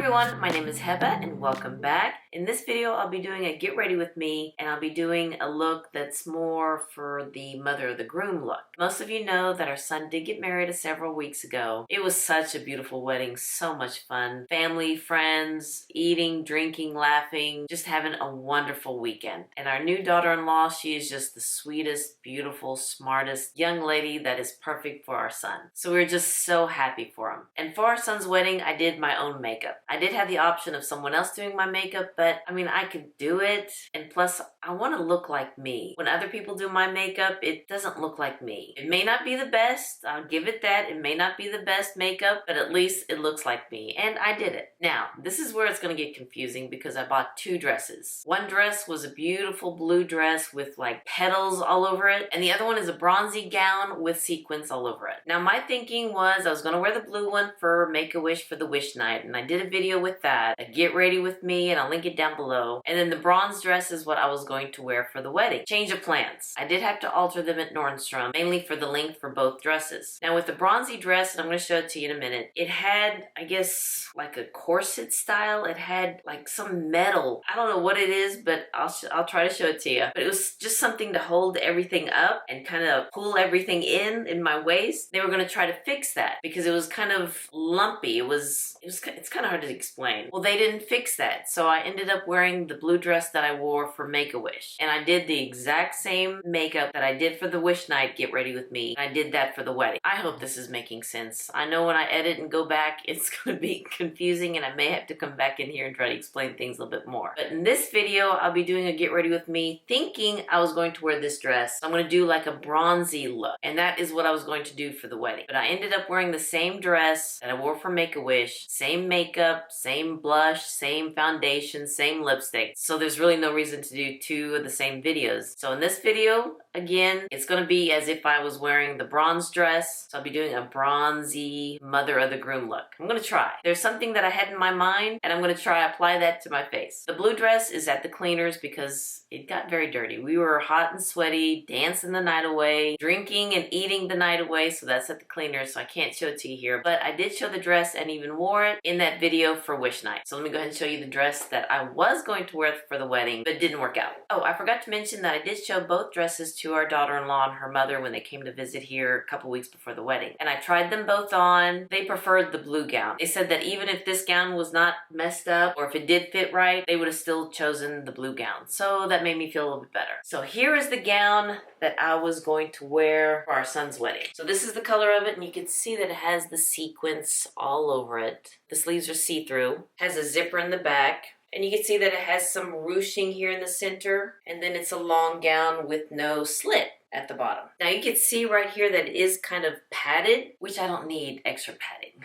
everyone, my name is Heba and welcome back. In this video, I'll be doing a get ready with me and I'll be doing a look that's more for the mother of the groom look. Most of you know that our son did get married several weeks ago. It was such a beautiful wedding, so much fun. Family, friends, eating, drinking, laughing, just having a wonderful weekend. And our new daughter-in-law, she is just the sweetest, beautiful, smartest young lady that is perfect for our son. So we're just so happy for him. And for our son's wedding, I did my own makeup. I did have the option of someone else doing my makeup, but I mean, I could do it. And plus, I want to look like me. When other people do my makeup, it doesn't look like me. It may not be the best. I'll give it that. It may not be the best makeup, but at least it looks like me. And I did it. Now, this is where it's going to get confusing because I bought two dresses. One dress was a beautiful blue dress with like petals all over it. And the other one is a bronzy gown with sequins all over it. Now, my thinking was I was going to wear the blue one for Make-A-Wish for the wish night. And I did a video with that, a get ready with me, and I'll link it down below. And then the bronze dress is what I was going to wear for the wedding. Change of plans. I did have to alter them at Nordstrom, mainly for the length for both dresses. Now with the bronzy dress, and I'm going to show it to you in a minute, it had, I guess, like a corset style. It had like some metal. I don't know what it is, but I'll try to show it to you. But it was just something to hold everything up and kind of pull everything in my waist. They were going to try to fix that because it was kind of lumpy. It's kind of hard to explain. Well, they didn't fix that. So I ended up wearing the blue dress that I wore for Make-A-Wish. And I did the exact same makeup that I did for the wish night get ready with me. I did that for the wedding. I hope this is making sense. I know when I edit and go back, it's going to be confusing and I may have to come back in here and try to explain things a little bit more. But in this video, I'll be doing a get ready with me thinking I was going to wear this dress. I'm going to do like a bronzy look. And that is what I was going to do for the wedding. But I ended up wearing the same dress that I wore for Make-A-Wish. Same makeup, same blush, same foundation, same lipstick. So there's really no reason to do two of the same videos. So in this video, again, it's going to be as if I was wearing the bronze dress. So I'll be doing a bronzy mother of the groom look. I'm going to try. There's something that I had in my mind and I'm going to try apply that to my face. The blue dress is at the cleaners because it got very dirty. We were hot and sweaty, dancing the night away, drinking and eating the night away. So that's at the cleaners. So I can't show it to you here, but I did show the dress and even wore it in that video for wish night. So let me go ahead and show you the dress that I was going to wear for the wedding, but didn't work out. Oh, I forgot to mention that I did show both dresses to our daughter-in-law and her mother when they came to visit here a couple weeks before the wedding. And I tried them both on. They preferred the blue gown. They said that even if this gown was not messed up or if it did fit right, they would have still chosen the blue gown. So that made me feel a little bit better. So here is the gown that I was going to wear for our son's wedding. So this is the color of it, and you can see that it has the sequins all over it. The sleeves are see-through, has a zipper in the back, and you can see that it has some ruching here in the center, and then it's a long gown with no slit at the bottom. Now you can see right here that it is kind of padded, which I don't need extra padding.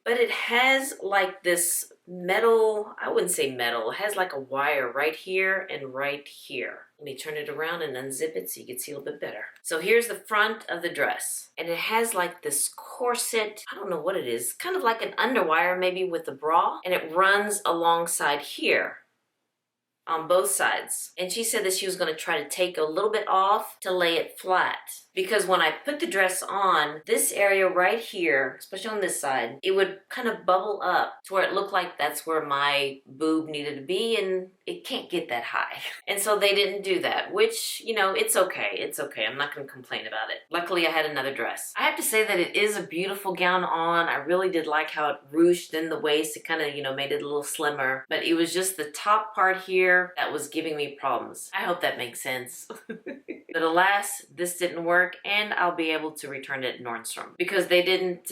But it has like this metal, I wouldn't say metal, it has like a wire right here and right here. Let me turn it around and unzip it so you can see a little bit better. So here's the front of the dress. And it has like this corset, I don't know what it is, kind of like an underwire maybe with a bra. And it runs alongside here on both sides. And she said that she was going to try to take a little bit off to lay it flat. Because when I put the dress on, this area right here, especially on this side, it would kind of bubble up to where it looked like that's where my boob needed to be, and it can't get that high. And so they didn't do that, which, you know, it's okay. It's okay. I'm not going to complain about it. Luckily, I had another dress. I have to say that it is a beautiful gown on. I really did like how it ruched in the waist. It kind of, you know, made it a little slimmer. But it was just the top part here that was giving me problems. I hope that makes sense. But alas, this didn't work, and I'll be able to return it at Nordstrom because they didn't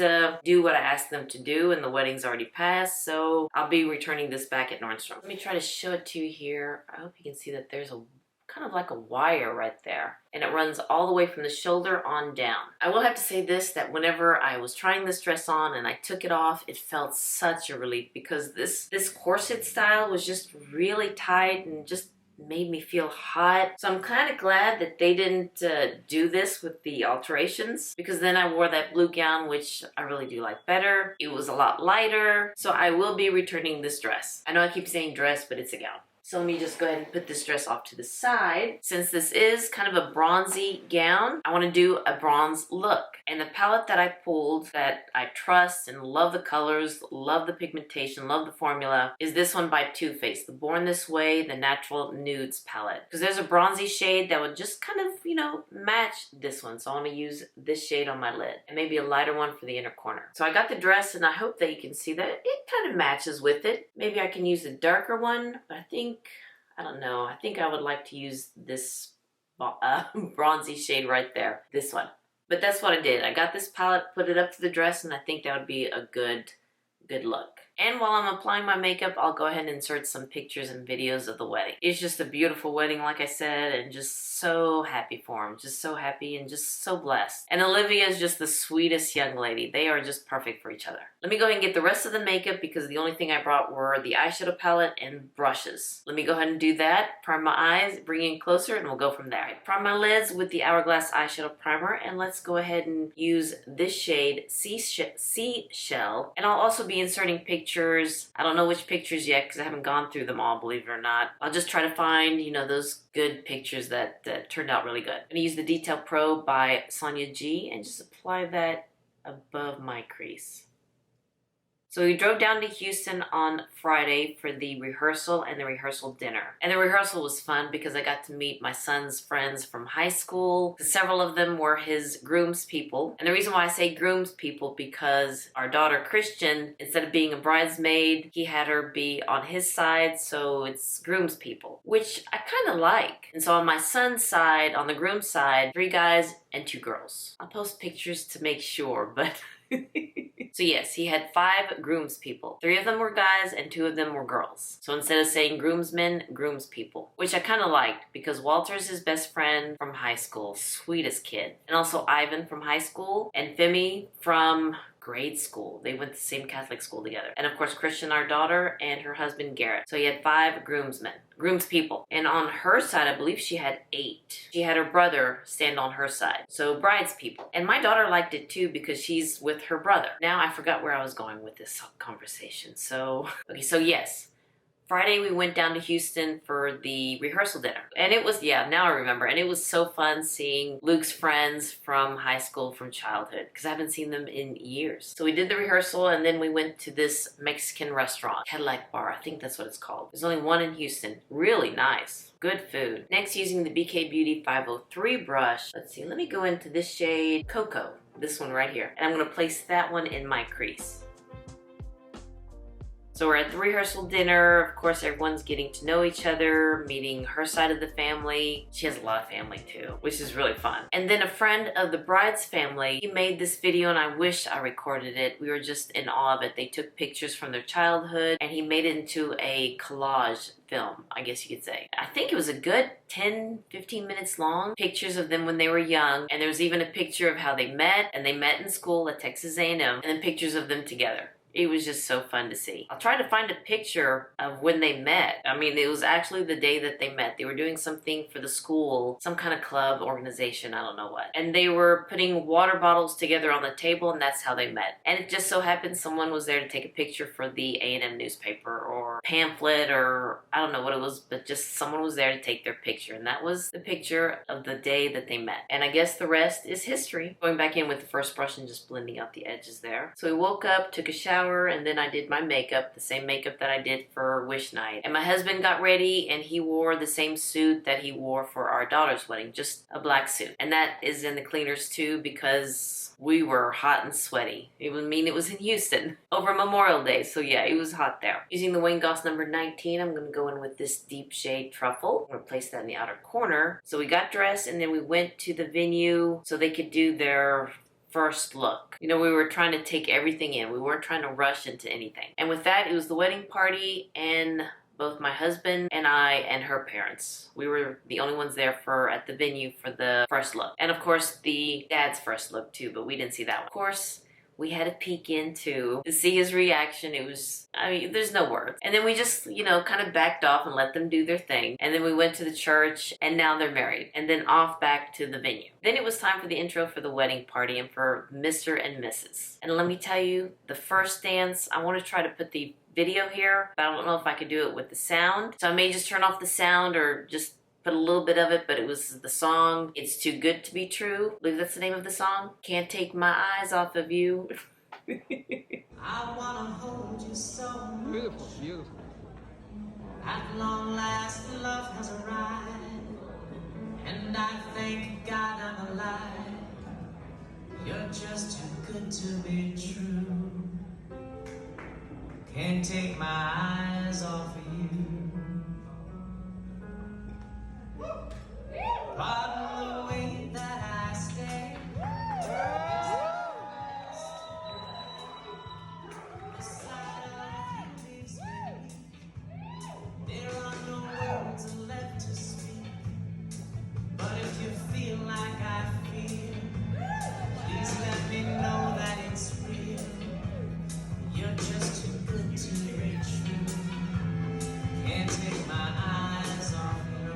do what I asked them to do, and the wedding's already passed, so I'll be returning this back at Nordstrom. Let me try to show it to you here. I hope you can see that there's a kind of like a wire right there, and it runs all the way from the shoulder on down. I will have to say this, that whenever I was trying this dress on and I took it off, it felt such a relief because this corset style was just really tight and just made me feel hot. So I'm kind of glad that they didn't do this with the alterations, because then I wore that blue gown, which I really do like better. It was a lot lighter, so I will be returning this dress. I know I keep saying dress, but it's a gown. So let me just go ahead and put this dress off to the side. Since this is kind of a bronzy gown, I want to do a bronze look. And the palette that I pulled that I trust and love the colors, love the pigmentation, love the formula is this one by Too Faced, the Born This Way, the Natural Nudes palette. Because there's a bronzy shade that would just kind of, match this one. So I want to use this shade on my lid and maybe a lighter one for the inner corner. So I got the dress and I hope that you can see that it kind of matches with it. Maybe I can use a darker one, but I don't know. I think I would like to use this bronzy shade right there. This one. But that's what I did. I got this palette, put it up to the dress, and I think that would be a good look. And while I'm applying my makeup, I'll go ahead and insert some pictures and videos of the wedding. It's just a beautiful wedding, like I said, and just so happy for him. Just so happy and just so blessed. And Olivia is just the sweetest young lady. They are just perfect for each other. Let me go ahead and get the rest of the makeup because the only thing I brought were the eyeshadow palette and brushes. Let me go ahead and do that. Prime my eyes, bring in closer, and we'll go from there. Prime my lids with the Hourglass eyeshadow primer, and let's go ahead and use this shade, Seashell. And I'll also be inserting pictures. I don't know which pictures yet because I haven't gone through them all, believe it or not. I'll just try to find, those good pictures that turned out really good. I'm going to use the Detail Pro by Sonia G and just apply that above my crease. So we drove down to Houston on Friday for the rehearsal and the rehearsal dinner. And the rehearsal was fun because I got to meet my son's friends from high school. Several of them were his groom's people. And the reason why I say groom's people because our daughter Christian, instead of being a bridesmaid, he had her be on his side, so it's groom's people, which I kind of like. And so on my son's side, on the groom's side, 3 guys and 2 girls. I'll post pictures to make sure, but... So yes, he had 5 groomspeople. 3 of them were guys and 2 of them were girls. So instead of saying groomsmen, groomspeople. Which I kind of liked because Walter's his best friend from high school. Sweetest kid. And also Ivan from high school and Femi from grade school. They went to the same Catholic school together. And of course Christian, our daughter, and her husband Garrett. So he had 5 groomspeople. And on her side, I believe she had 8. She had her brother stand on her side. So bridespeople. And my daughter liked it too because she's with her brother. Now I forgot where I was going with this conversation. So yes. Friday we went down to Houston for the rehearsal dinner. And it was, now I remember. And it was so fun seeing Luke's friends from high school, from childhood. Because I haven't seen them in years. So we did the rehearsal and then we went to this Mexican restaurant. Cadillac Bar, I think that's what it's called. There's only one in Houston. Really nice. Good food. Next, using the BK Beauty 503 brush. Let's see, let me go into this shade, Cocoa. This one right here. And I'm going to place that one in my crease. So we're at the rehearsal dinner. Of course, everyone's getting to know each other, meeting her side of the family. She has a lot of family too, which is really fun. And then a friend of the bride's family, he made this video and I wish I recorded it. We were just in awe of it. They took pictures from their childhood and he made it into a collage film, I guess you could say. I think it was a good 10-15 minutes long. Pictures of them when they were young. And there was even a picture of how they met, and they met in school at Texas A&M, and then pictures of them together. It was just so fun to see. I'll try to find a picture of when they met. I mean, it was actually the day that they met. They were doing something for the school, some kind of club, organization, I don't know what. And they were putting water bottles together on the table, and that's how they met. And it just so happened someone was there to take a picture for the A&M newspaper or pamphlet, or I don't know what it was, but just someone was there to take their picture. And that was the picture of the day that they met. And I guess the rest is history. Going back in with the first brush and just blending out the edges there. So we woke up, took a shower, and then I did my makeup, the same makeup that I did for Wish Night. And my husband got ready and he wore the same suit that he wore for our daughter's wedding, just a black suit. And that is in the cleaners too because we were hot and sweaty. It was in Houston over Memorial Day, so yeah, it was hot there. Using the Wayne Goss number 19, I'm going to go in with this deep shade Truffle. I'm going to place that in the outer corner. So we got dressed and then we went to the venue so they could do their first look. We were trying to take everything in. We weren't trying to rush into anything. And with that, it was the wedding party and both my husband and I and her parents. We were the only ones there at the venue for the first look. And of course, the dad's first look too, but we didn't see that one. Of course, we had to peek into to see his reaction. It was, there's no words. And then we just, kind of backed off and let them do their thing. And then we went to the church and now they're married. And then off back to the venue. Then it was time for the intro for the wedding party and for Mr. and Mrs. And let me tell you, the first dance, I want to try to put the video here, but I don't know if I could do it with the sound. So I may just turn off the sound or just put a little bit of it, but it was the song, It's Too Good to Be True. I believe that's the name of the song. Can't take my eyes off of you. I wanna hold you so much. Beautiful, beautiful. At long last, love has arrived, and I thank God I'm alive. You're just too good to be true. Can't take my eyes off of you. Pardon the way that I stay. The sight of you leaves me. There are no words left to speak. But if you feel like I feel, please let me know that it's real. You're just too good to be true. Can't take my eyes off you.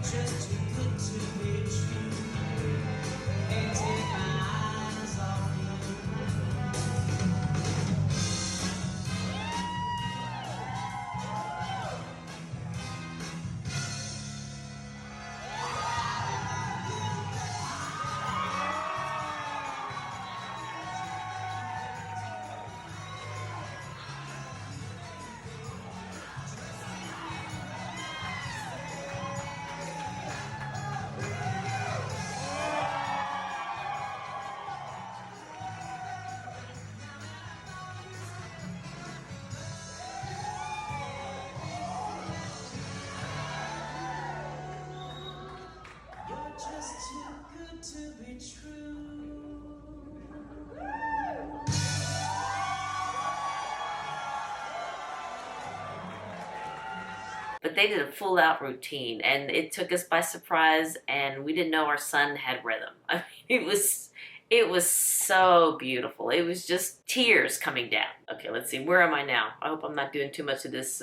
Just too good to be true. Can't take my eyes off You're just too good to be true. But they did a full out routine and it took us by surprise and we didn't know our son had rhythm. I mean, it was so beautiful. It was just tears coming down. Okay, let's see. Where am I now? I hope I'm not doing too much of this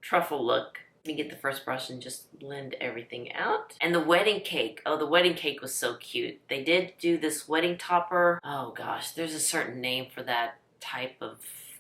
truffle look. Let me get the first brush and just blend everything out. And the wedding cake. Oh, the wedding cake was so cute. They did do this wedding topper. Oh gosh, there's a certain name for that type of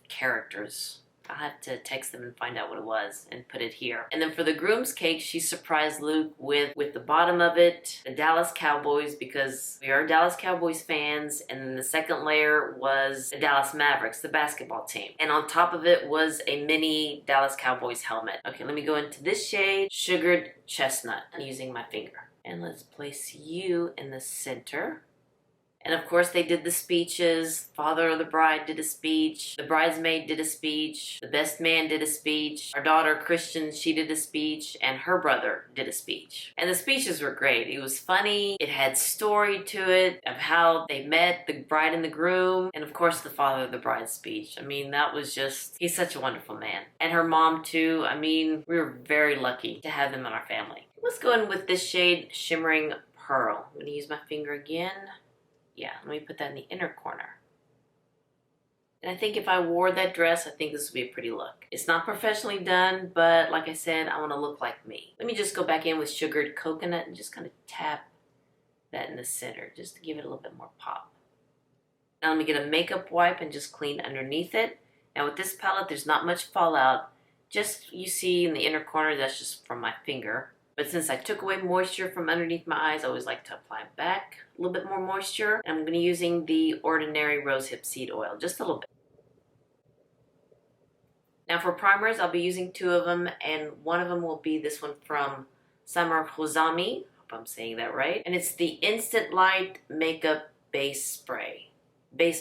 characters. I'll have to text them and find out what it was and put it here. And then for the groom's cake, she surprised Luke with the bottom of it, the Dallas Cowboys, because we are Dallas Cowboys fans. And then the second layer was the Dallas Mavericks, the basketball team. And on top of it was a mini Dallas Cowboys helmet. Okay, let me go into this shade, Sugared Chestnut, using my finger. And let's place you in the center. And of course they did the speeches. Father of the bride did a speech. The bridesmaid did a speech. The best man did a speech. Our daughter Christian, she did a speech. And her brother did a speech. And the speeches were great. It was funny. It had story to it of how they met, the bride and the groom. And of course the father of the bride's speech. I mean, that was just, he's such a wonderful man. And her mom too. I mean, we were very lucky to have them in our family. Let's go in with this shade, Shimmering Pearl. I'm going to use my finger again. Yeah, let me put that in the inner corner. And I think if I wore that dress, I think this would be a pretty look. It's not professionally done, but like I said, I want to look like me. Let me just go back in with Sugared Coconut and just kind of tap that in the center, just to give it a little bit more pop. Now let me get a makeup wipe and just clean underneath it. Now with this palette, there's not much fallout. Just, you see in the inner corner, that's just from my finger. But since I took away moisture from underneath my eyes, I always like to apply back a little bit more moisture. And I'm going to be using the ordinary rosehip seed oil, just a little bit. Now for primers, I'll be using 2 of them, and one of them will be this one from Summer Hozami. Hope I'm saying that right. And it's the Instant Light Makeup Base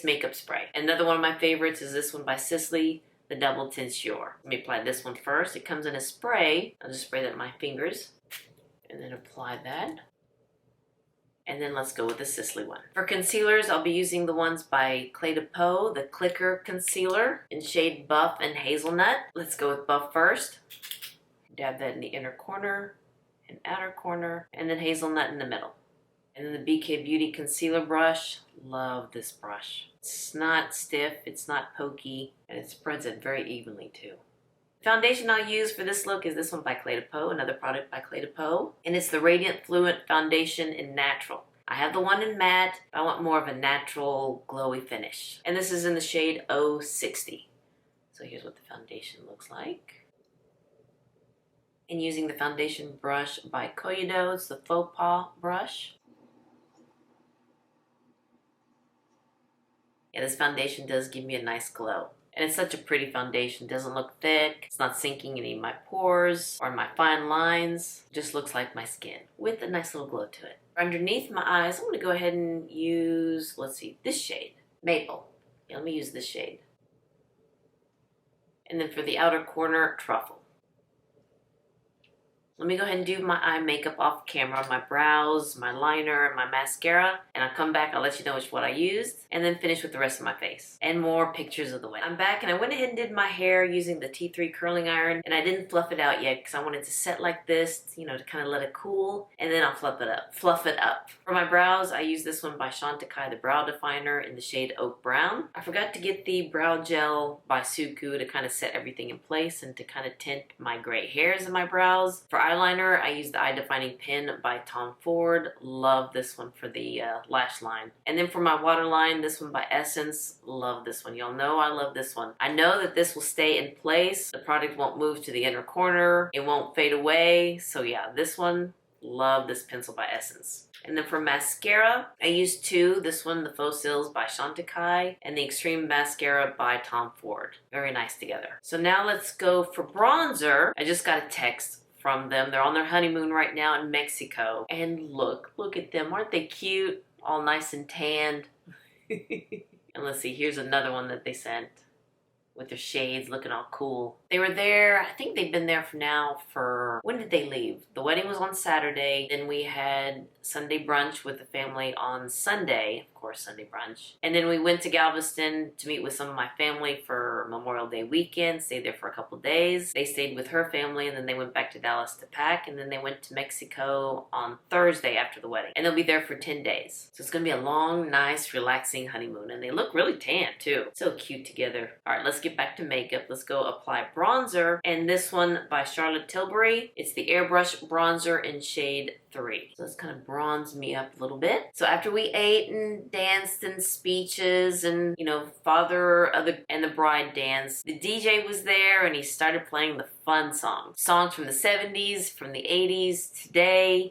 Makeup Spray. Another one of my favorites is this one by Sisley, the Double Tensure. Let me apply this one first. It comes in a spray. I'll just spray that in my fingers and then apply that. And then let's go with the Sisley one. For concealers, I'll be using the ones by Clé de Peau, the Clicker Concealer in shade Buff and Hazelnut. Let's go with Buff first. Dab that in the inner corner and outer corner, and then Hazelnut in the middle. And then the BK Beauty Concealer Brush. Love this brush. It's not stiff, it's not pokey, and it spreads it very evenly too. Foundation I'll use for this look is this one by Clé de Peau, another product by Clé de Peau. And it's the Radiant Fluent Foundation in Natural. I have the one in matte, but I want more of a natural, glowy finish. And this is in the shade 060. So here's what the foundation looks like. And using the foundation brush by Koyodo, it's the Faux Pas brush. Yeah, this foundation does give me a nice glow. And it's such a pretty foundation. It doesn't look thick. It's not sinking any of my pores or my fine lines. It just looks like my skin with a nice little glow to it. Underneath my eyes, I'm going to go ahead and use, let's see, this shade, Maple. Yeah, let me use this shade. And then for the outer corner, Truffle. Let me go ahead and do my eye makeup off camera, my brows, my liner, and my mascara. And I'll come back, I'll let you know what I used, and then finish with the rest of my face. And more pictures of the wedding. I'm back, and I went ahead and did my hair using the T3 curling iron, and I didn't fluff it out yet because I wanted to set like this, you know, to kind of let it cool, and then I'll fluff it up. For my brows, I use this one by Chantecaille, the Brow Definer in the shade Oak Brown. I forgot to get the brow gel by Suku to kind of set everything in place and to kind of tint my gray hairs in my brows. For eyeliner, I use the Eye Defining Pen by Tom Ford. Love this one for the lash line. And then for my waterline, this one by Essence. Love this one. Y'all know I love this one. I know that this will stay in place. The product won't move to the inner corner. It won't fade away. So yeah, this one, love this pencil by Essence. And then for mascara, I use 2. This one, the Faux Cils by Chantecaille, and the Extreme Mascara by Tom Ford. Very nice together. So now let's go for bronzer. I just got a text from them. They're on their honeymoon right now in Mexico. And look at them. Aren't they cute? All nice and tanned. And let's see, here's another one that they sent with their shades looking all cool. They were there, I think they've been there for, when did they leave? The wedding was on Saturday. Then we had Sunday brunch with the family on Sunday. Of course, Sunday brunch. And then we went to Galveston to meet with some of my family for Memorial Day weekend. Stayed there for a couple days. They stayed with her family, and then they went back to Dallas to pack. And then they went to Mexico on Thursday after the wedding. And they'll be there for 10 days. So it's going to be a long, nice, relaxing honeymoon. And they look really tan, too. So cute together. All right, let's get back to makeup. Let's go apply bronzer. And this one by Charlotte Tilbury. It's the Airbrush Bronzer in shade 3. So let's kind of bronze me up a little bit. So after we ate and danced and speeches and, you know, father of the bride danced, the DJ was there and he started playing the fun songs. Songs from the 70s, from the 80s, today.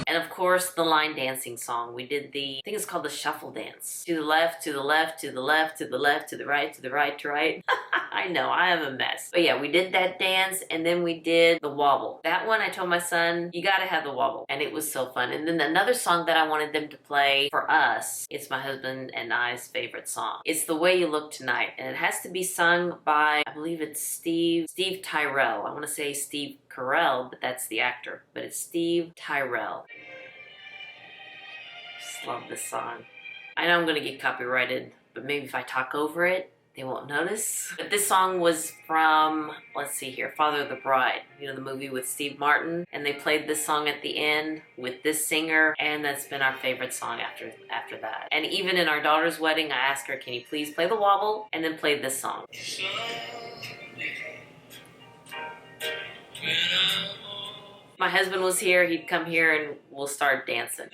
And of course, the line dancing song. We did I think it's called the shuffle dance. To the left, to the left, to the left, to the left, to the right, to the right, to right. I know, I am a mess. But yeah, we did that dance, and then we did the wobble. That one, I told my son, you gotta have the wobble. And it was so fun. And then another song that I wanted them to play for us, it's my husband and I's favorite song. It's The Way You Look Tonight. And it has to be sung by, I believe it's Steve Tyrell. I want to say Steve Carell, but that's the actor. But it's Steve Tyrell. Just love this song. I know I'm going to get copyrighted, but maybe if I talk over it, they won't notice. But this song was from, let's see here, Father of the Bride. You know, the movie with Steve Martin. And they played this song at the end with this singer. And that's been our favorite song after that. And even in our daughter's wedding, I asked her, can you please play the wobble? And then play this song. My husband was here, he'd come here and we'll start dancing.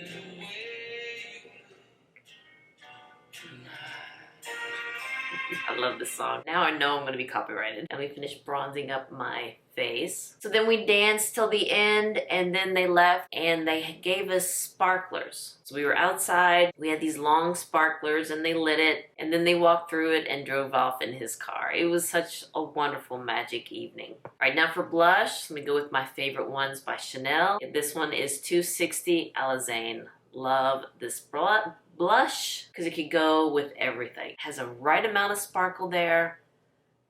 I love this song. Now I know I'm gonna be copyrighted. And we finished bronzing up my face. So then we danced till the end, and then they left and they gave us sparklers. So we were outside, we had these long sparklers and they lit it, and then they walked through it and drove off in his car. It was such a wonderful magic evening. All right, now for blush, let me go with my favorite ones by Chanel. This one is 260 Alizane. Love this blush because it could go with everything. It has a right amount of sparkle there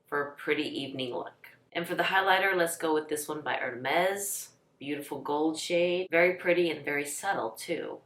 for a pretty evening look. And for the highlighter, let's go with this one by Hermes. Beautiful gold shade. Very pretty and very subtle too.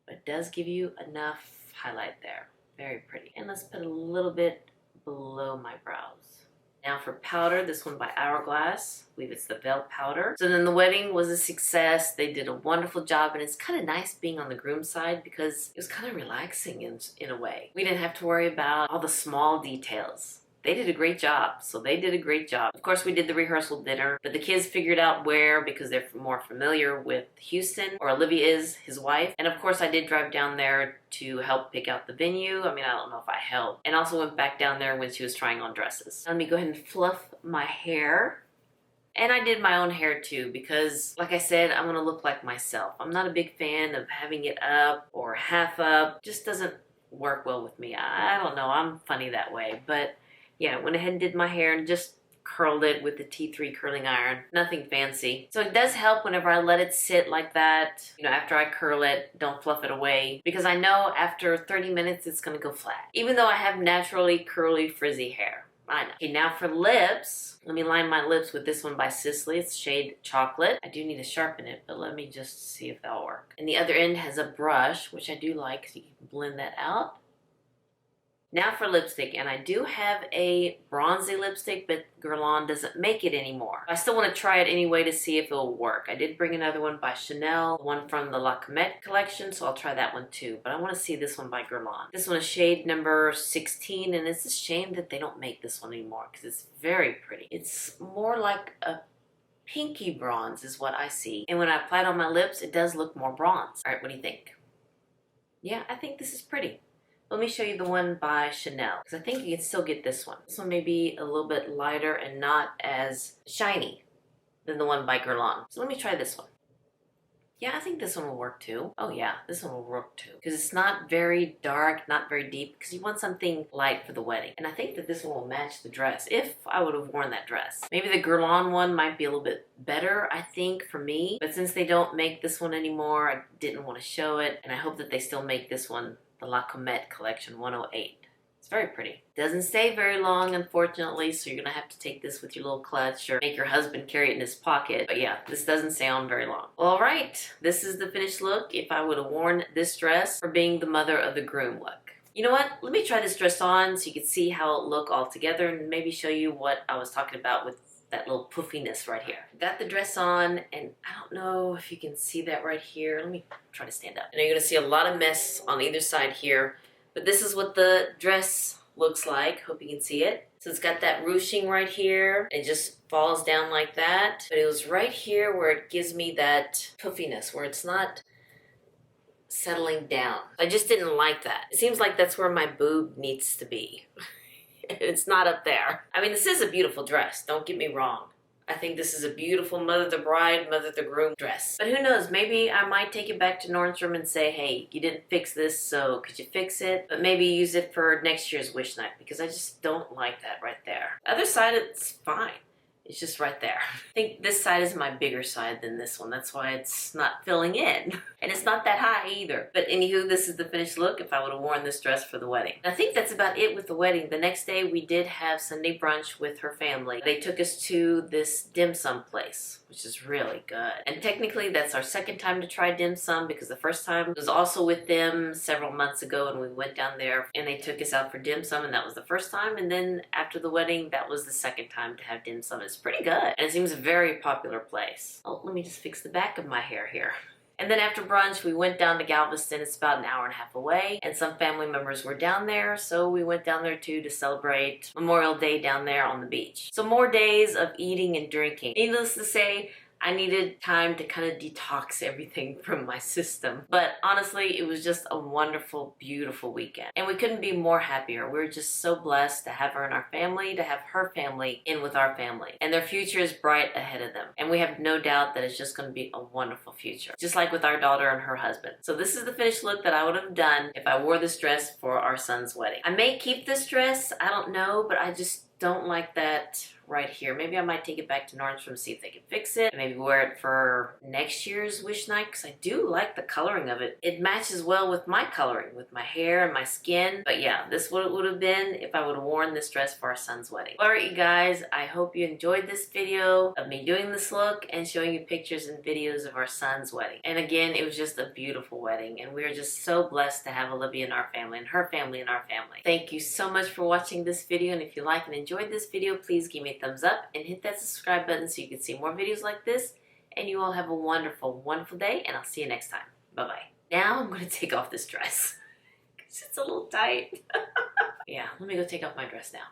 But it does give you enough highlight there. Very pretty. And let's put a little bit below my brows. Now for powder, this one by Hourglass. I believe it's the Veil powder. So then the wedding was a success. They did a wonderful job, and it's kind of nice being on the groom side because it was kind of relaxing in a way. We didn't have to worry about all the small details. They did a great job, so they did a great job. Of course, we did the rehearsal dinner, but the kids figured out where because they're more familiar with Houston, or Olivia is, his wife. And of course, I did drive down there to help pick out the venue. I mean, I don't know if I helped. And also went back down there when she was trying on dresses. Let me go ahead and fluff my hair. And I did my own hair too because, like I said, I want to look like myself. I'm not a big fan of having it up or half up. Just doesn't work well with me. I don't know. I'm funny that way, but yeah, went ahead and did my hair and just curled it with the T3 curling iron. Nothing fancy. So it does help whenever I let it sit like that. You know, after I curl it, don't fluff it away. Because I know after 30 minutes, it's going to go flat. Even though I have naturally curly, frizzy hair. I know. Okay, now for lips. Let me line my lips with this one by Sisley. It's shade Chocolate. I do need to sharpen it, but let me just see if that'll work. And the other end has a brush, which I do like because you can blend that out. Now for lipstick, and I do have a bronzy lipstick, but Guerlain doesn't make it anymore. I still want to try it anyway to see if it'll work. I did bring another one by Chanel, one from the La Comète collection, so I'll try that one too. But I want to see this one by Guerlain. This one is shade number 16, and it's a shame that they don't make this one anymore because it's very pretty. It's more like a pinky bronze is what I see. And when I apply it on my lips, it does look more bronze. All right, what do you think? Yeah, I think this is pretty. Let me show you the one by Chanel, because I think you can still get this one. This one may be a little bit lighter and not as shiny than the one by Guerlain. So let me try this one. Yeah, I think this one will work too. Oh yeah, this one will work too. Because it's not very dark, not very deep, because you want something light for the wedding. And I think that this one will match the dress, if I would have worn that dress. Maybe the Guerlain one might be a little bit better, I think, for me. But since they don't make this one anymore, I didn't want to show it. And I hope that they still make this one, the La Comète collection 108. It's very pretty. Doesn't stay very long, unfortunately, so you're gonna have to take this with your little clutch or make your husband carry it in his pocket. But yeah, this doesn't stay on very long. Well, all right, this is the finished look if I would have worn this dress for being the mother of the groom look. You know what? Let me try this dress on so you can see how it'll look all together and maybe show you what I was talking about with that little poofiness right here. Got the dress on, and I don't know if you can see that right here. Let me try to stand up. I know you're gonna see a lot of mess on either side here, but this is what the dress looks like. Hope you can see it. So it's got that ruching right here. It just falls down like that. But it was right here where it gives me that poofiness, where it's not settling down. I just didn't like that. It seems like that's where my boob needs to be. It's not up there. I mean, this is a beautiful dress. Don't get me wrong. I think this is a beautiful Mother the Bride, Mother the Groom dress. But who knows? Maybe I might take it back to Nordstrom and say, hey, you didn't fix this, so could you fix it? But maybe use it for next year's wish night because I just don't like that right there. The other side, it's fine. It's just right there. I think this side is my bigger side than this one. That's why it's not filling in. And it's not that high either. But anywho, this is the finished look if I would have worn this dress for the wedding. And I think that's about it with the wedding. The next day we did have Sunday brunch with her family. They took us to this dim sum place, which is really good. And technically that's our second time to try dim sum because the first time was also with them several months ago and we went down there and they took us out for dim sum and that was the first time. And then after the wedding, that was the second time to have dim sum. It's pretty good. And it seems a very popular place. Oh, let me just fix the back of my hair here. And then after brunch, we went down to Galveston. It's about an hour and a half away. And some family members were down there. So we went down there too to celebrate Memorial Day down there on the beach. So more days of eating and drinking. Needless to say, I needed time to kind of detox everything from my system. But honestly, it was just a wonderful, beautiful weekend. And we couldn't be more happier. We're just so blessed to have her in our family, to have her family in with our family. And their future is bright ahead of them. And we have no doubt that it's just going to be a wonderful future. Just like with our daughter and her husband. So this is the finished look that I would have done if I wore this dress for our son's wedding. I may keep this dress, I don't know, but I just don't like that right here. Maybe I might take it back to Nordstrom, see if they can fix it, and maybe wear it for next year's wish night, because I do like the coloring of it. It matches well with my coloring, with my hair and my skin. But yeah, this is what it would have been if I would have worn this dress for our son's wedding. Alright, you guys, I hope you enjoyed this video of me doing this look and showing you pictures and videos of our son's wedding. And again, it was just a beautiful wedding, and we are just so blessed to have Olivia in our family and her family in our family. Thank you so much for watching this video, and if you like and enjoyed this video, please give me a thumbs up and hit that subscribe button so you can see more videos like this. And you all have a wonderful, wonderful day, and I'll see you next time. Bye-bye. Now I'm going to take off this dress because it's a little tight. Yeah, let me go take off my dress now.